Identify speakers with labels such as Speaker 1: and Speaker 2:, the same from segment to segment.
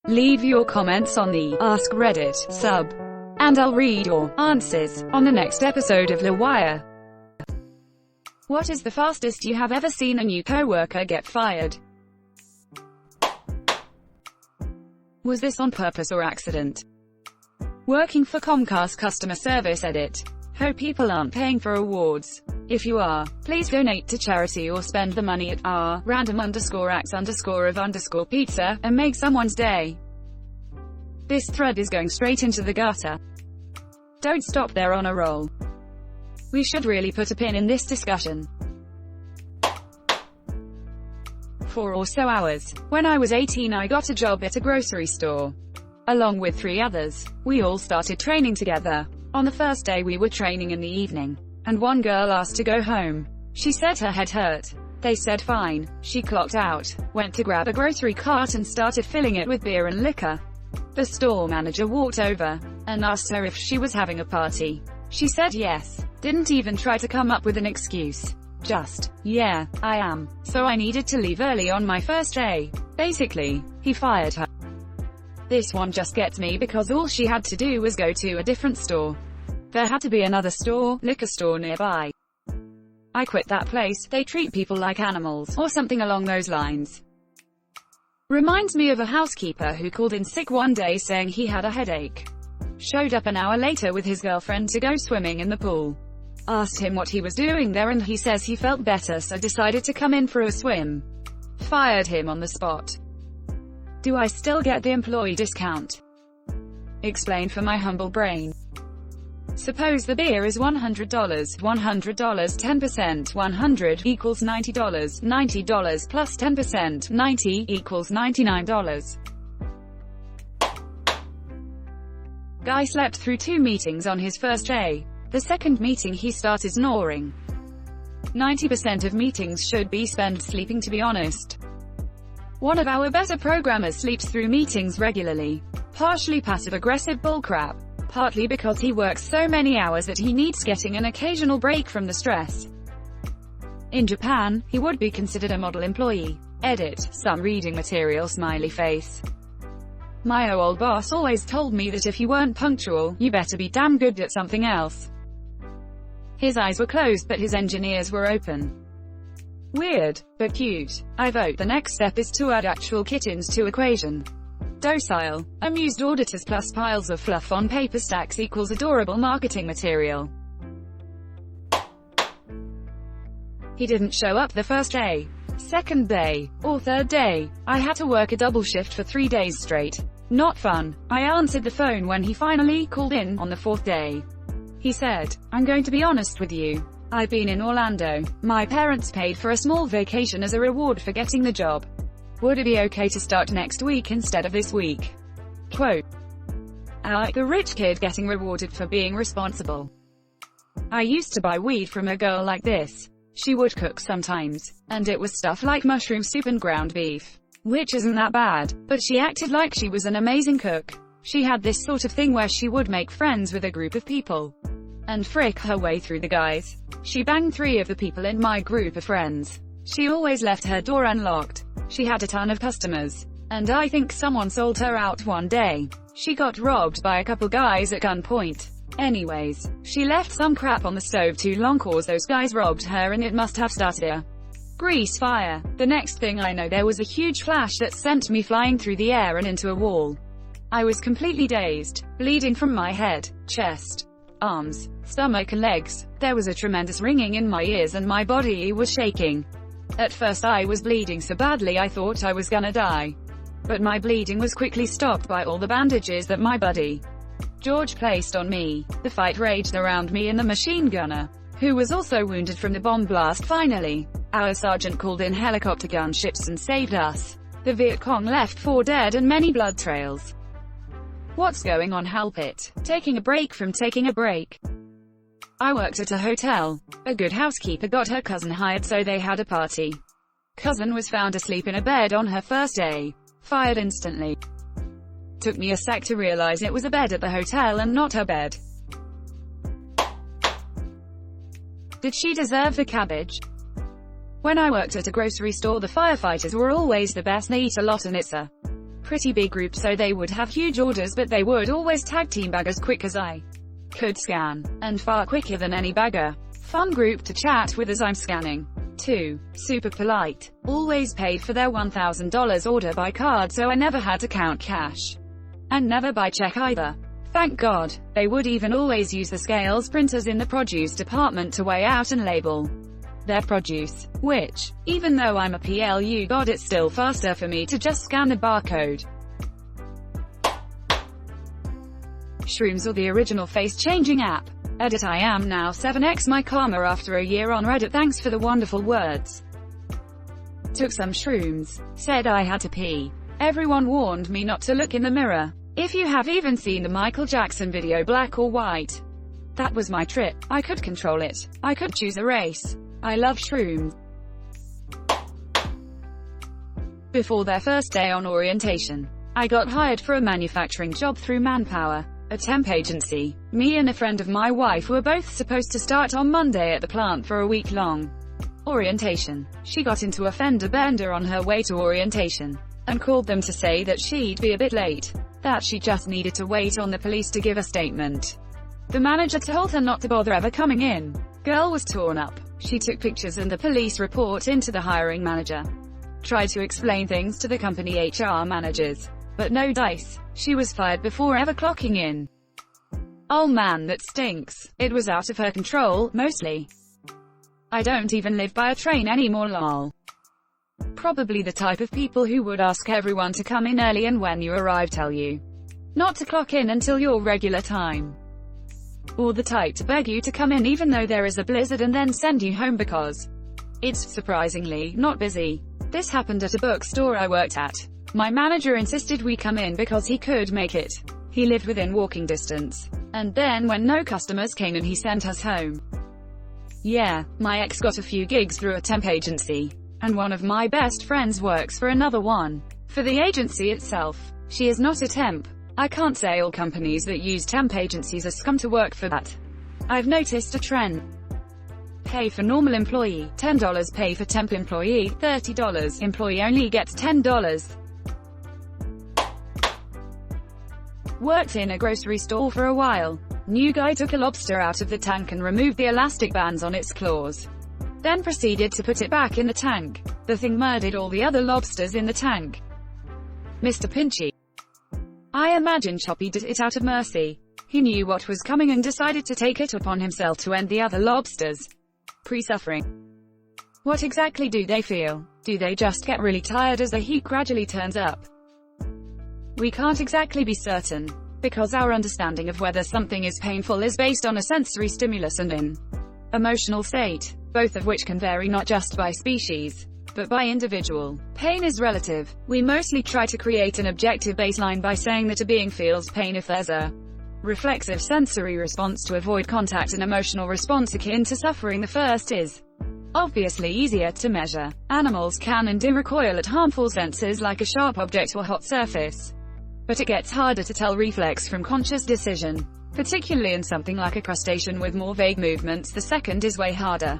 Speaker 1: Leave your comments on the Ask Reddit sub, and I'll read your answers on the next episode of LWIAR. What is the fastest you have ever seen a new coworker get fired? Was this on purpose or accident? Working for Comcast customer service. Edit. Hope people aren't paying for awards. If you are, please donate to charity or spend the money at random_acts_of_pizza and make someone's day. This thread is going straight into the gutter. Don't stop there on a roll. We should really put a pin in this discussion. 4 or so hours. When I was 18, I got a job at a grocery store. Along with 3 others. We all started training together. On the first day we were training in the evening, and one girl asked to go home. She said her head hurt. They said fine. She clocked out, went to grab a grocery cart and started filling it with beer and liquor. The store manager walked over and asked her if she was having a party. She said yes. Didn't even try to come up with an excuse. Just, yeah, I am. So I needed to leave early on my first day. Basically, he fired her. This one just gets me because all she had to do was go to a different store. There had to be another store, liquor store nearby. I quit that place. They treat people like animals, or something along those lines. Reminds me of a housekeeper who called in sick one day saying he had a headache. Showed up an hour later with his girlfriend to go swimming in the pool. Asked him what he was doing there and he says he felt better so decided to come in for a swim. Fired him on the spot. Do I still get the employee discount? Explain for my humble brain. Suppose the beer is $100, $100 10%, 100 equals $90, $90 plus 10%, 90 equals $99. Guy slept through 2 meetings on his first day. The second meeting he started snoring. 90% of meetings should be spent sleeping, to be honest. One of our better programmers sleeps through meetings regularly. Partially passive-aggressive bullcrap. Partly because he works so many hours that he needs getting an occasional break from the stress. In Japan, he would be considered a model employee. Edit. Some reading material. Smiley face. My old boss always told me that if you weren't punctual, you better be damn good at something else. His eyes were closed but his engineers were open. Weird, but cute. I vote the next step is to add actual kittens to equation. Docile, amused auditors plus piles of fluff on paper stacks equals adorable marketing material. He didn't show up the first day, second day, or third day. I had to work a double shift for 3 days straight. Not fun. I answered the phone when he finally called in on the 4th day. He said, I'm going to be honest with you. I've been in Orlando. My parents paid for a small vacation as a reward for getting the job. Would it be okay to start next week instead of this week? Quote. I like the rich kid getting rewarded for being responsible. I used to buy weed from a girl like this. She would cook sometimes, and it was stuff like mushroom soup and ground beef, which isn't that bad, but she acted like she was an amazing cook. She had this sort of thing where she would make friends with a group of people and frick her way through the guys. She banged 3 of the people in my group of friends. She always left her door unlocked. She had a ton of customers, and I think someone sold her out one day. She got robbed by a couple guys at gunpoint. Anyways, she left some crap on the stove too long cause those guys robbed her and it must have started a grease fire. The next thing I know there was a huge flash that sent me flying through the air and into a wall. I was completely dazed, bleeding from my head, chest, arms, stomach and legs. There was a tremendous ringing in my ears and my body was shaking. At first I was bleeding so badly I thought I was gonna die. But my bleeding was quickly stopped by all the bandages that my buddy George placed on me. The fight raged around me and the machine gunner, who was also wounded from the bomb blast. Finally, our sergeant called in helicopter gunships and saved us. The Viet Cong left 4 dead and many blood trails. What's going on? Help it. Taking a break from taking a break. I worked at a hotel. A good housekeeper got her cousin hired so they had a party. Cousin was found asleep in a bed on her first day. Fired instantly. Took me a sec to realize it was a bed at the hotel and not her bed. Did she deserve the cabbage? When I worked at a grocery store the firefighters were always the best. They eat a lot and it's a pretty big group, so they would have huge orders, but they would always tag team bag as quick as I could scan, and far quicker than any bagger. Fun group to chat with as I'm scanning. 2. Super polite. Always paid for their $1,000 order by card, so I never had to count cash. And never by check either. Thank God. They would even always use the scales printers in the produce department to weigh out and label their produce, which, even though I'm a PLU god, it's still faster for me to just scan the barcode. Shrooms, or the original face-changing app. Edit: I am now 7x my karma after a year on Reddit. Thanks for the wonderful words. Took some shrooms. Said I had to pee. Everyone warned me not to look in the mirror. If you have even seen the Michael Jackson video Black or White, that was my trip. I could control it. I could choose a race. I love shrooms. Before their first day on orientation, I got hired for a manufacturing job through Manpower, a temp agency. Me and a friend of my wife were both supposed to start on Monday at the plant for a week-long orientation. She got into a fender bender on her way to orientation, and called them to say that she'd be a bit late, that she just needed to wait on the police to give a statement. The manager told her not to bother ever coming in. Girl was torn up. She took pictures and the police report into the hiring manager. Tried to explain things to the company HR managers, but no dice. She was fired before ever clocking in. Oh man, that stinks. It was out of her control, mostly. I don't even live by a train anymore, lol. Probably the type of people who would ask everyone to come in early, and when you arrive tell you not to clock in until your regular time. Or the type to beg you to come in even though there is a blizzard and then send you home because it's surprisingly not busy. This happened at a bookstore I worked at. My manager insisted we come in because he could make it. He lived within walking distance. And then when no customers came in, he sent us home. Yeah, my ex got a few gigs through a temp agency, and one of my best friends works for another one. For the agency itself, she is not a temp. I can't say all companies that use temp agencies are scum to work for that. I've noticed a trend. Pay for normal employee, $10. Pay for temp employee, $30. Employee only gets $10. Worked in a grocery store for a while. New guy took a lobster out of the tank and removed the elastic bands on its claws. Then proceeded to put it back in the tank. The thing murdered all the other lobsters in the tank. Mr. Pinchy. I imagine Choppy did it out of mercy. He knew what was coming and decided to take it upon himself to end the other lobsters' pre-suffering. What exactly do they feel? Do they just get really tired as the heat gradually turns up? We can't exactly be certain, because our understanding of whether something is painful is based on a sensory stimulus and an emotional state, both of which can vary not just by species, but by individual. Pain is relative. We mostly try to create an objective baseline by saying that a being feels pain if there's a reflexive sensory response to avoid contact, and emotional response akin to suffering. The first is obviously easier to measure. Animals can and do recoil at harmful senses like a sharp object or hot surface. But it gets harder to tell reflex from conscious decision, particularly in something like a crustacean with more vague movements. The second is way harder.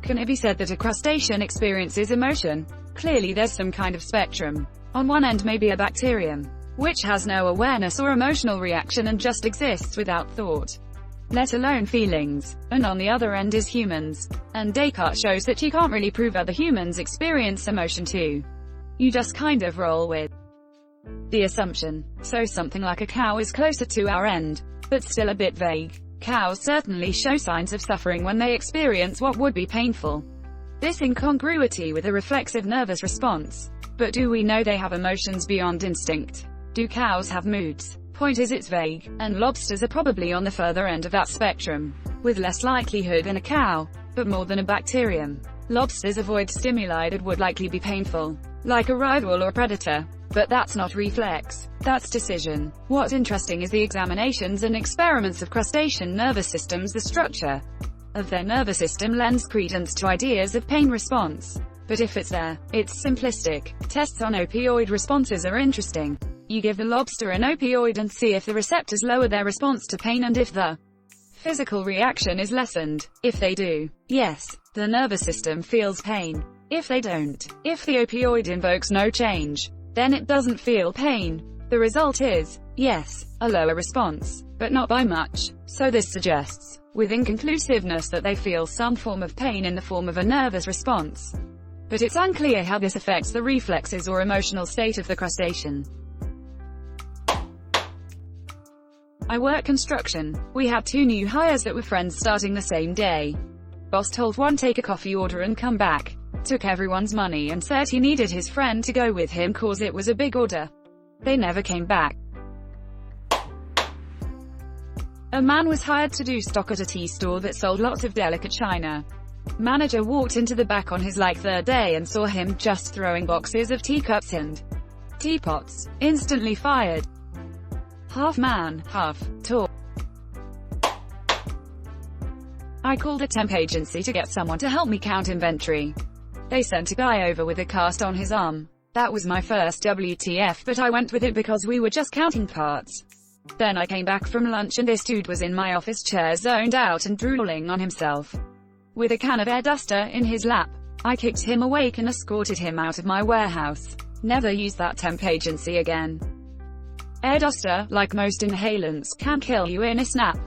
Speaker 1: Can it be said that a crustacean experiences emotion? Clearly there's some kind of spectrum. On one end may be a bacterium, which has no awareness or emotional reaction and just exists without thought, let alone feelings. And on the other end is humans. And Descartes shows that you can't really prove other humans experience emotion too. You just kind of roll with the assumption. So something like a cow is closer to our end, but still a bit vague. Cows certainly show signs of suffering when they experience what would be painful. This incongruity with a reflexive nervous response. But do we know they have emotions beyond instinct? Do cows have moods? Point is, it's vague, and lobsters are probably on the further end of that spectrum, with less likelihood than a cow, but more than a bacterium. Lobsters avoid stimuli that would likely be painful, like a rival or predator. But that's not reflex, that's decision. What's interesting is the examinations and experiments of crustacean nervous systems. The structure of their nervous system lends credence to ideas of pain response. But if it's there, it's simplistic. Tests on opioid responses are interesting. You give the lobster an opioid and see if the receptors lower their response to pain and if the physical reaction is lessened. If they do, yes, the nervous system feels pain. If they don't, if the opioid invokes no change, then it doesn't feel pain. The result is, yes, a lower response, but not by much. So this suggests, with inconclusiveness, that they feel some form of pain in the form of a nervous response. But it's unclear how this affects the reflexes or emotional state of the crustacean. I work construction. We had 2 new hires that were friends starting the same day. Boss told one take a coffee order and come back. Took everyone's money and said he needed his friend to go with him cause it was a big order. They never came back. A man was hired to do stock at a tea store that sold lots of delicate china. Manager walked into the back on his 3rd day and saw him just throwing boxes of teacups and teapots. Instantly fired. Half man, half toy. I called a temp agency to get someone to help me count inventory. They sent a guy over with a cast on his arm. That was my first WTF, but I went with it because we were just counting parts. Then I came back from lunch and this dude was in my office chair zoned out and drooling on himself, with a can of air duster in his lap. I kicked him awake and escorted him out of my warehouse. Never use that temp agency again. Air duster, like most inhalants, can kill you in a snap.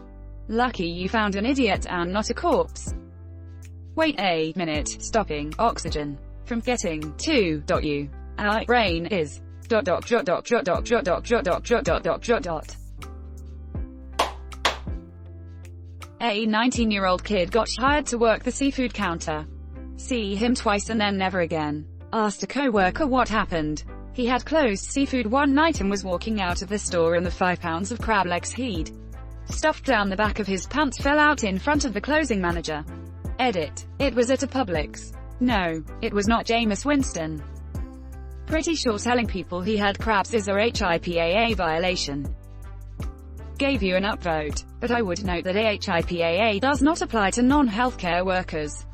Speaker 1: Lucky you found an idiot and not a corpse. Wait a minute, stopping oxygen from getting to you. Our brain is ... A 19-year-old kid got hired to work the seafood counter. See him twice and then never again. Asked a co-worker what happened. He had closed seafood one night and was walking out of the store and the 5 pounds of crab legs he'd stuffed down the back of his pants fell out in front of the closing manager. Edit. It was at a Publix. No, it was not Jameis Winston. Pretty sure telling people he had crabs is a HIPAA violation. Gave you an upvote, but I would note that HIPAA does not apply to non-healthcare workers.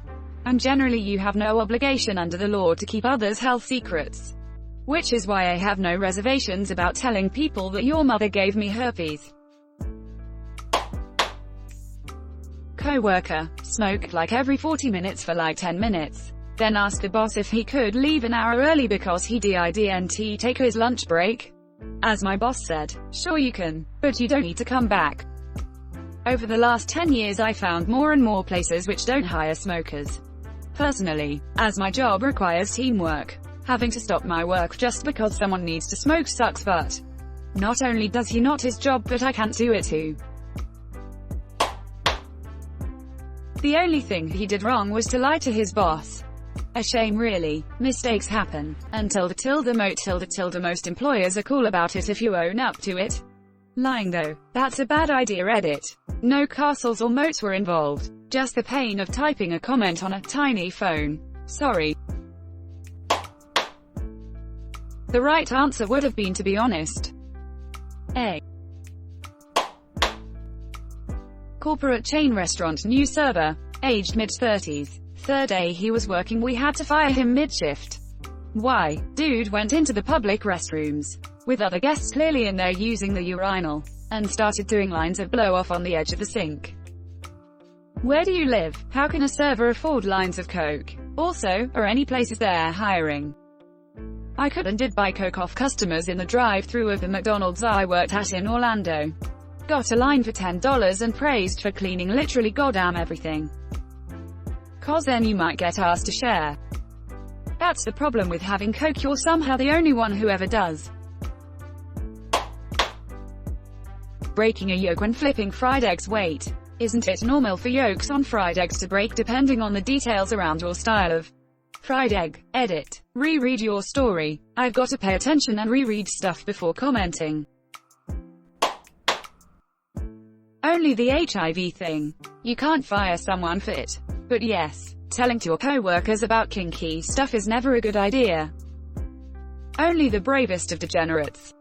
Speaker 1: And generally you have no obligation under the law to keep others' health secrets. Which is why I have no reservations about telling people that your mother gave me herpes. Co-worker, smoked like every 40 minutes for 10 minutes. Then asked the boss if he could leave an hour early because he didn't take his lunch break. As my boss said, sure you can, but you don't need to come back. Over the last 10 years I found more and more places which don't hire smokers. Personally, as my job requires teamwork, having to stop my work just because someone needs to smoke sucks, but not only does he not his job but I can't do it too. The only thing he did wrong was to lie to his boss. A shame really. Mistakes happen. And most employers are cool about it if you own up to it. Lying though, that's a bad idea. Edit. No castles or moats were involved. Just the pain of typing a comment on a tiny phone. Sorry. The right answer would have been to be honest. A. Corporate chain restaurant new server, aged mid-30s. 3rd day he was working we had to fire him mid-shift. Why? Dude went into the public restrooms, with other guests clearly in there using the urinal, and started doing lines of blow-off on the edge of the sink. Where do you live? How can a server afford lines of coke? Also, are any places there hiring? I could and did buy coke off customers in the drive-thru of the McDonald's I worked at in Orlando. Got a line for $10 and praised for cleaning literally goddamn everything. Cause then you might get asked to share. That's the problem with having coke, you're somehow the only one who ever does. Breaking a yolk when flipping fried eggs. Wait, isn't it normal for yolks on fried eggs to break depending on the details around your style of fried egg? Edit. Reread your story. I've got to pay attention and reread stuff before commenting. Only the HIV thing. You can't fire someone for it. But yes, telling to your co-workers about kinky stuff is never a good idea. Only the bravest of degenerates.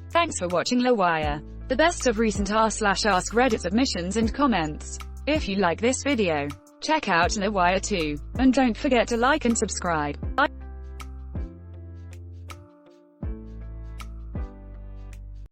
Speaker 1: Thanks for watching LWIAR. The best of recent r/AskReddit submissions and comments. If you like this video, check out LWIAR too. And don't forget to like and subscribe.